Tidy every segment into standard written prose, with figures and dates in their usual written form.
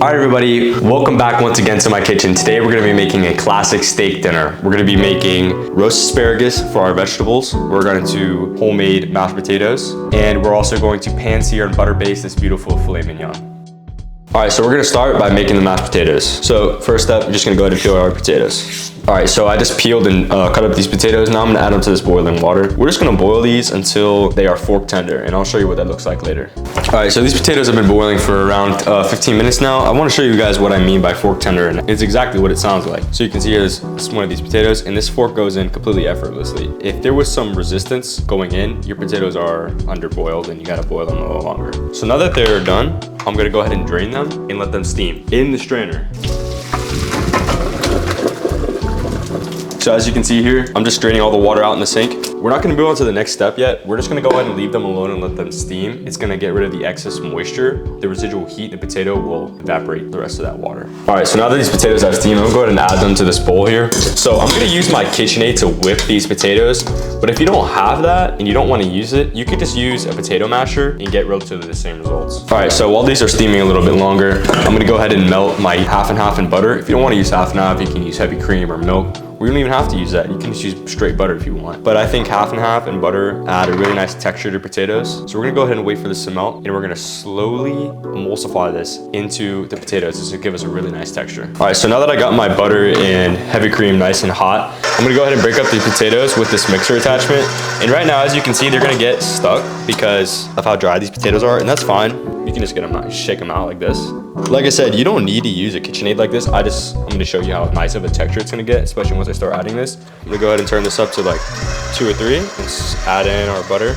All right, everybody, welcome back once again to my kitchen. Today we're gonna be making a classic steak dinner. We're gonna be making roast asparagus for our vegetables. We're going to do homemade mashed potatoes, and we're also going to pan sear and butter baste this beautiful filet mignon. All right, so we're gonna start by making the mashed potatoes. So first step, I'm just gonna go ahead and peel our potatoes. All right, so I just peeled and cut up these potatoes. Now I'm gonna add them to this boiling water. We're just gonna boil these until they are fork tender, and I'll show you what that looks like later. All right, so these potatoes have been boiling for around 15 minutes now. I wanna show you guys what I mean by fork tender, and it's exactly what it sounds like. So you can see here's one of these potatoes, and this fork goes in completely effortlessly. If there was some resistance going in, your potatoes are underboiled and you gotta boil them a little longer. So now that they're done, I'm gonna go ahead and drain them and let them steam in the strainer. So as you can see here, I'm just draining all the water out in the sink. We're not gonna move on to the next step yet. We're just gonna go ahead and leave them alone and let them steam. It's gonna get rid of the excess moisture. The residual heat in the potato will evaporate the rest of that water. All right, so now that these potatoes have steam, I'm gonna go ahead and add them to this bowl here. So I'm gonna use my KitchenAid to whip these potatoes, but if you don't have that and you don't wanna use it, you could just use a potato masher and get relatively the same results. All right, so while these are steaming a little bit longer, I'm gonna go ahead and melt my half and half in butter. If you don't wanna use half and half, you can use heavy cream or milk. We don't even have to use that. You can just use straight butter if you want. But I think half and half and butter add a really nice texture to potatoes. So we're gonna go ahead and wait for this to melt, and we're gonna slowly emulsify this into the potatoes. This will give us a really nice texture. All right, so now that I got my butter and heavy cream nice and hot, I'm gonna go ahead and break up the potatoes with this mixer attachment. And right now, as you can see, they're gonna get stuck because of how dry these potatoes are, and that's fine. You can just get them out, shake them out like this. Like I said, you don't need to use a KitchenAid like this. I'm gonna show you how nice of a texture it's gonna get, especially once I start adding this. I'm gonna go ahead and turn this up to like 2 or 3 and just add in our butter.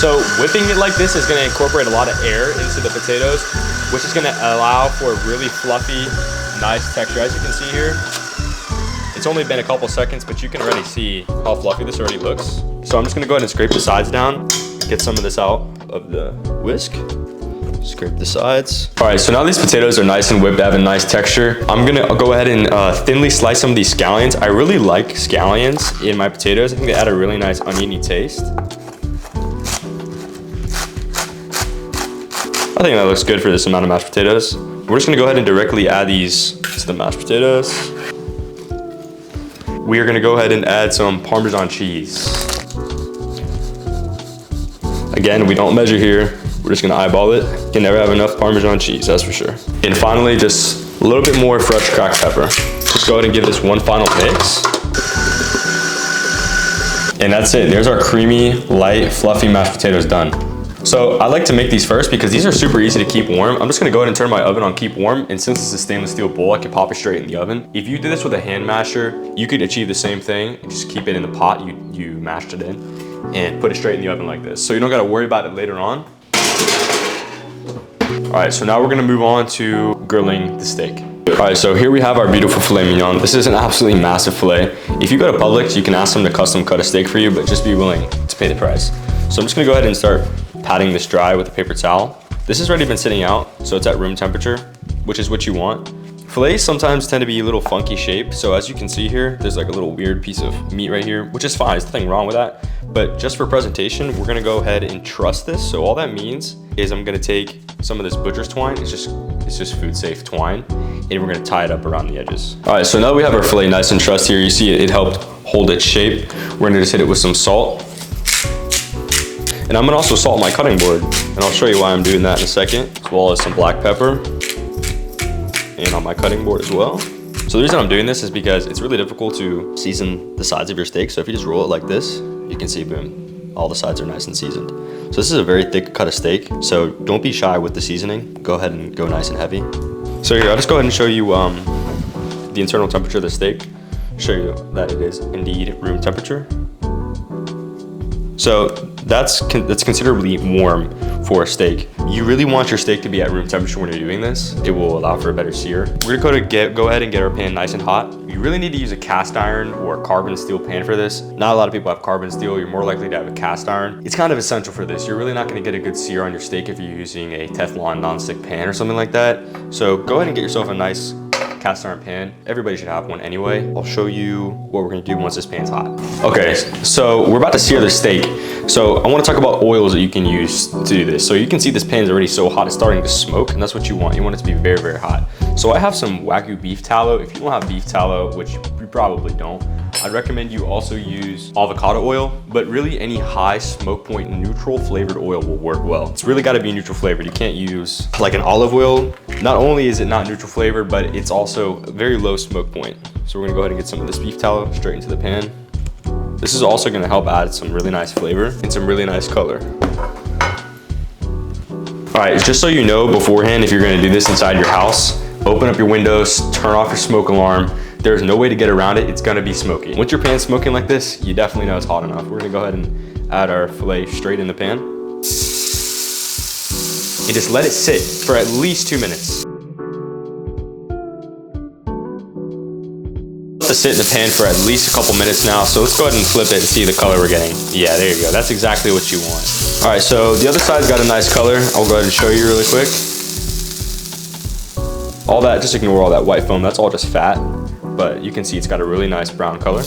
So whipping it like this is gonna incorporate a lot of air into the potatoes, which is gonna allow for a really fluffy, nice texture. As you can see here, it's only been a couple seconds, but you can already see how fluffy this already looks. So I'm just gonna go ahead and scrape the sides down, get some of this out of the whisk. Scrape the sides. All right, so now these potatoes are nice and whipped, have a nice texture. I'm gonna go ahead and thinly slice some of these scallions. I really like scallions in my potatoes. I think they add a really nice oniony taste. I think that looks good for this amount of mashed potatoes. We're just gonna go ahead and directly add these to the mashed potatoes. We are gonna go ahead and add some Parmesan cheese. Again, we don't measure here. We're just gonna eyeball it. You can never have enough Parmesan cheese, that's for sure. And finally, just a little bit more fresh cracked pepper. Just go ahead and give this one final mix. And that's it. There's our creamy, light, fluffy mashed potatoes done. So I like to make these first because these are super easy to keep warm. I'm just gonna go ahead and turn my oven on keep warm, and since it's a stainless steel bowl, I can pop it straight in the oven. If you did this with a hand masher, you could achieve the same thing and just keep it in the pot you mashed it in and put it straight in the oven like this. So you don't gotta worry about it later on. All right, so now we're gonna move on to grilling the steak. All right, so here we have our beautiful filet mignon. This is an absolutely massive filet. If you go to Publix, you can ask them to custom cut a steak for you, but just be willing to pay the price. So I'm just gonna go ahead and start patting this dry with a paper towel. This has already been sitting out, so it's at room temperature, which is what you want. Fillets sometimes tend to be a little funky shape, so as you can see here, there's like a little weird piece of meat right here, which is fine, there's nothing wrong with that. But just for presentation, we're gonna go ahead and truss this. So all that means is I'm gonna take some of this butcher's twine, it's just food safe twine, and we're gonna tie it up around the edges. All right, so now that we have our fillet nice and trussed here, you see it helped hold its shape. We're gonna just hit it with some salt. And I'm gonna also salt my cutting board, and I'll show you why I'm doing that in a second, as well as some black pepper, and on my cutting board as well. So the reason I'm doing this is because it's really difficult to season the sides of your steak. So if you just roll it like this, you can see, boom, all the sides are nice and seasoned. So this is a very thick cut of steak, so don't be shy with the seasoning. Go ahead and go nice and heavy. So here, I'll just go ahead and show you the internal temperature of the steak. Show you that it is indeed room temperature. So that's considerably warm for a steak. You really want your steak to be at room temperature when you're doing this. It will allow for a better sear. We're gonna go ahead and get our pan nice and hot. You really need to use a cast iron or a carbon steel pan for this. Not a lot of people have carbon steel. You're more likely to have a cast iron. It's kind of essential for this. You're really not gonna get a good sear on your steak if you're using a Teflon nonstick pan or something like that. So go ahead and get yourself a nice cast iron pan. Everybody should have one anyway. I'll show you what we're gonna do once this pan's hot. Okay, so we're about to sear the steak. So I wanna talk about oils that you can use to do this. So you can see this pan is already so hot, it's starting to smoke, and that's what you want. You want it to be very, very hot. So I have some Wagyu beef tallow. If you don't have beef tallow, which you probably don't, I'd recommend you also use avocado oil, but really any high smoke point neutral flavored oil will work well. It's really gotta be neutral flavored. You can't use like an olive oil. Not only is it not neutral flavored, but it's also very low smoke point. So we're gonna go ahead and get some of this beef tallow straight into the pan. This is also gonna help add some really nice flavor and some really nice color. All right, just so you know beforehand, if you're gonna do this inside your house, open up your windows, turn off your smoke alarm. There's no way to get around it. It's gonna be smoky. Once your pan's smoking like this, you definitely know it's hot enough. We're gonna go ahead and add our filet straight in the pan. And just let it sit for at least 2 minutes. Let it sit in the pan for at least a couple minutes now. So let's go ahead and flip it and see the color we're getting. Yeah, there you go. That's exactly what you want. All right, so the other side's got a nice color. I'll go ahead and show you really quick. All that, just ignore all that white foam. That's all just fat. But you can see it's got a really nice brown color.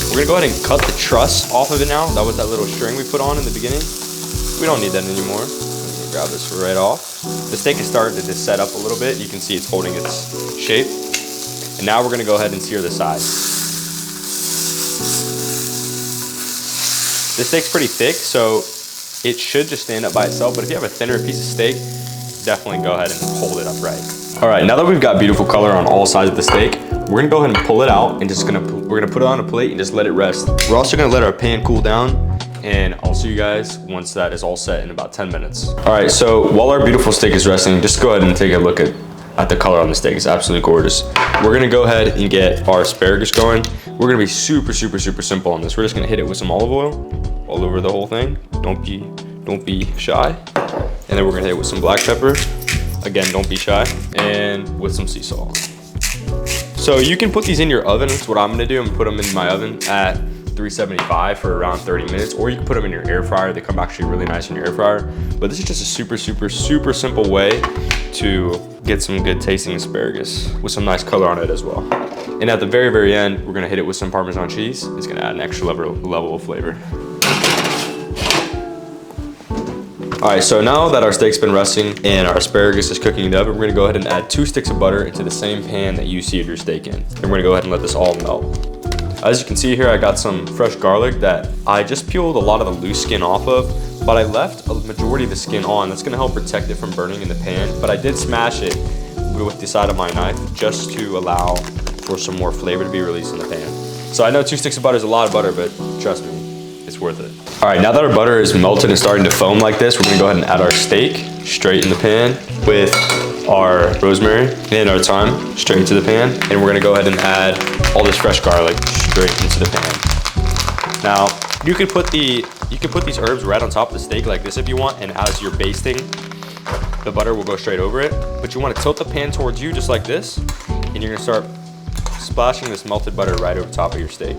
We're gonna go ahead and cut the truss off of it now. That was that little string we put on in the beginning. We don't need that anymore. I'm gonna grab this right off. The steak is starting to just set up a little bit. You can see it's holding its shape. And now we're gonna go ahead and sear the sides. This steak's pretty thick, so it should just stand up by itself. But if you have a thinner piece of steak, definitely go ahead and hold it upright. All right, now that we've got beautiful color on all sides of the steak, we're gonna go ahead and pull it out and we're gonna put it on a plate and just let it rest. We're also gonna let our pan cool down, and I'll see you guys once that is all set in about 10 minutes. All right, so while our beautiful steak is resting, just go ahead and take a look at the color on the steak. It's absolutely gorgeous. We're gonna go ahead and get our asparagus going. We're gonna be super, super, super simple on this. We're just gonna hit it with some olive oil all over the whole thing. Don't be shy. And then we're gonna hit it with some black pepper. Again, don't be shy. And with some sea salt. So you can put these in your oven. That's what I'm gonna do. I'm gonna put them in my oven at 375 for around 30 minutes, or you can put them in your air fryer. They come actually really nice in your air fryer. But this is just a super, super, super simple way to get some good tasting asparagus with some nice color on it as well. And at the very, very end, we're gonna hit it with some Parmesan cheese. It's gonna add an extra level of flavor. All right, so now that our steak's been resting and our asparagus is cooking in the oven, we're gonna go ahead and add 2 sticks of butter into the same pan that you seared your steak in. And we're gonna go ahead and let this all melt. As you can see here, I got some fresh garlic that I just peeled a lot of the loose skin off of, but I left a majority of the skin on. That's gonna help protect it from burning in the pan, but I did smash it with the side of my knife just to allow for some more flavor to be released in the pan. So I know 2 sticks of butter is a lot of butter, but trust me, it's worth it. All right, now that our butter is melted and starting to foam like this, we're gonna go ahead and add our steak straight in the pan with our rosemary and our thyme straight into the pan. And we're gonna go ahead and add all this fresh garlic straight into the pan. Now, you could put these herbs right on top of the steak like this if you want, and as you're basting, the butter will go straight over it. But you wanna tilt the pan towards you just like this, and you're gonna start splashing this melted butter right over top of your steak.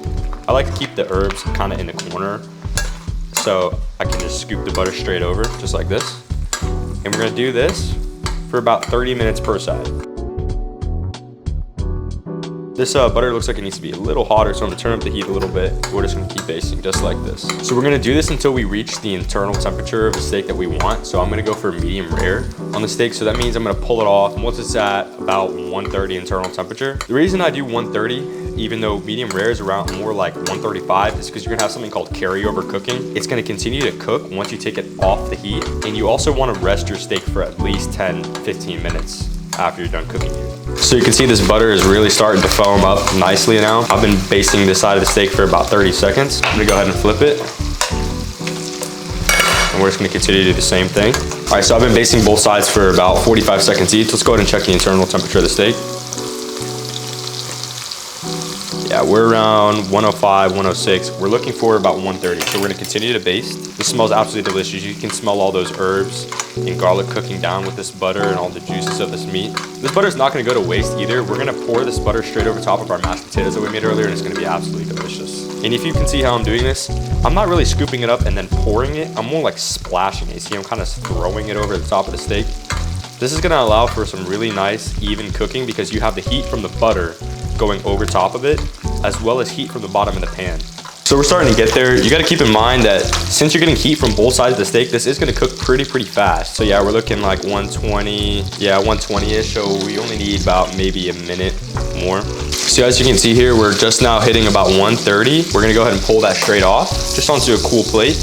I like to keep the herbs kind of in the corner so I can just scoop the butter straight over just like this. And we're gonna do this for about 30 minutes per side. This butter looks like it needs to be a little hotter, so I'm gonna turn up the heat a little bit. We're just gonna keep basting just like this. So we're gonna do this until we reach the internal temperature of the steak that we want. So I'm gonna go for medium rare on the steak. So that means I'm gonna pull it off once it's at about 130 internal temperature. The reason I do 130, even though medium rare is around more like 135, is because you're gonna have something called carryover cooking. It's gonna continue to cook once you take it off the heat. And you also wanna rest your steak for at least 10, 15 minutes after you're done cooking it. So you can see this butter is really starting to foam up nicely now. I've been basting this side of the steak for about 30 seconds. I'm gonna go ahead and flip it. And we're just gonna continue to do the same thing. All right, so I've been basting both sides for about 45 seconds each. Let's go ahead and check the internal temperature of the steak. Yeah, we're around 105, 106. We're looking for about 130. So we're gonna continue to baste. This smells absolutely delicious. You can smell all those herbs and garlic cooking down with this butter and all the juices of this meat. This butter is not gonna go to waste either. We're gonna pour this butter straight over top of our mashed potatoes that we made earlier, and it's gonna be absolutely delicious. And if you can see how I'm doing this, I'm not really scooping it up and then pouring it. I'm more like splashing it. See, I'm kind of throwing it over the top of the steak. This is gonna allow for some really nice, even cooking because you have the heat from the butter going over top of it, as well as heat from the bottom of the pan. So we're starting to get there. You gotta keep in mind that since you're getting heat from both sides of the steak, this is gonna cook pretty fast. So yeah, we're looking like 120, yeah, 120-ish. So we only need about maybe a minute more. So as you can see here, we're just now hitting about 130. We're gonna go ahead and pull that straight off, just onto a cool plate.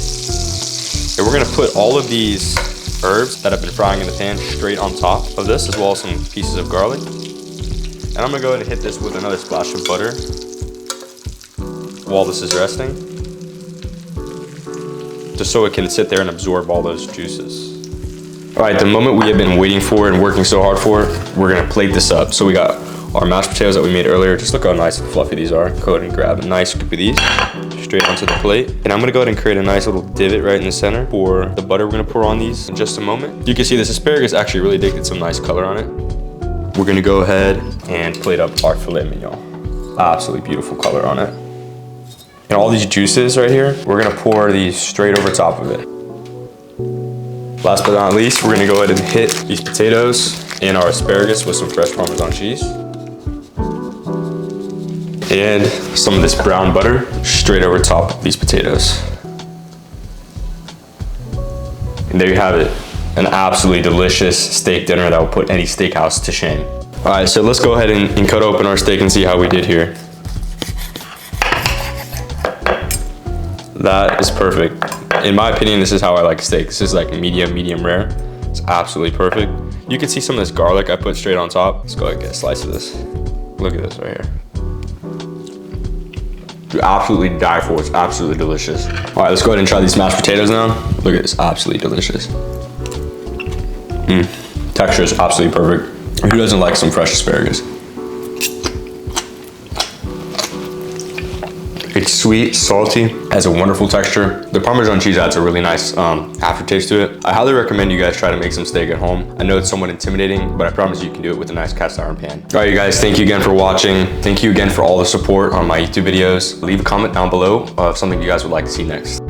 And we're gonna put all of these herbs that have been frying in the pan straight on top of this, as well as some pieces of garlic. And I'm gonna go ahead and hit this with another splash of butter while this is resting, just so it can sit there and absorb all those juices. All right, the moment we have been waiting for and working so hard for, we're gonna plate this up. So we got our mashed potatoes that we made earlier. Just look how nice and fluffy these are. Go ahead and grab a nice scoop of these straight onto the plate. And I'm gonna go ahead and create a nice little divot right in the center for the butter we're gonna pour on these in just a moment. You can see this asparagus actually really did get some nice color on it. We're gonna go ahead and plate up our filet mignon. Absolutely beautiful color on it. And all these juices right here, we're gonna pour these straight over top of it. Last but not least, we're gonna go ahead and hit these potatoes and our asparagus with some fresh Parmesan cheese. And some of this brown butter straight over top of these potatoes. And there you have it. An absolutely delicious steak dinner that will put any steakhouse to shame. All right, so let's go ahead and cut open our steak and see how we did here. That is perfect. In my opinion, this is how I like steak. This is like medium rare. It's absolutely perfect. You can see some of this garlic I put straight on top. Let's go ahead and get a slice of this. Look at this right here. You absolutely die for it. It's absolutely delicious. All right, let's go ahead and try these mashed potatoes now. Look at this, absolutely delicious. Texture is absolutely perfect. Who doesn't like some fresh asparagus? It's sweet, salty, has a wonderful texture. The Parmesan cheese adds a really nice aftertaste to it. I highly recommend you guys try to make some steak at home. I know it's somewhat intimidating, but I promise you can do it with a nice cast iron pan. All right, you guys, thank you again for watching. Thank you again for all the support on my YouTube videos. Leave a comment down below of something you guys would like to see next.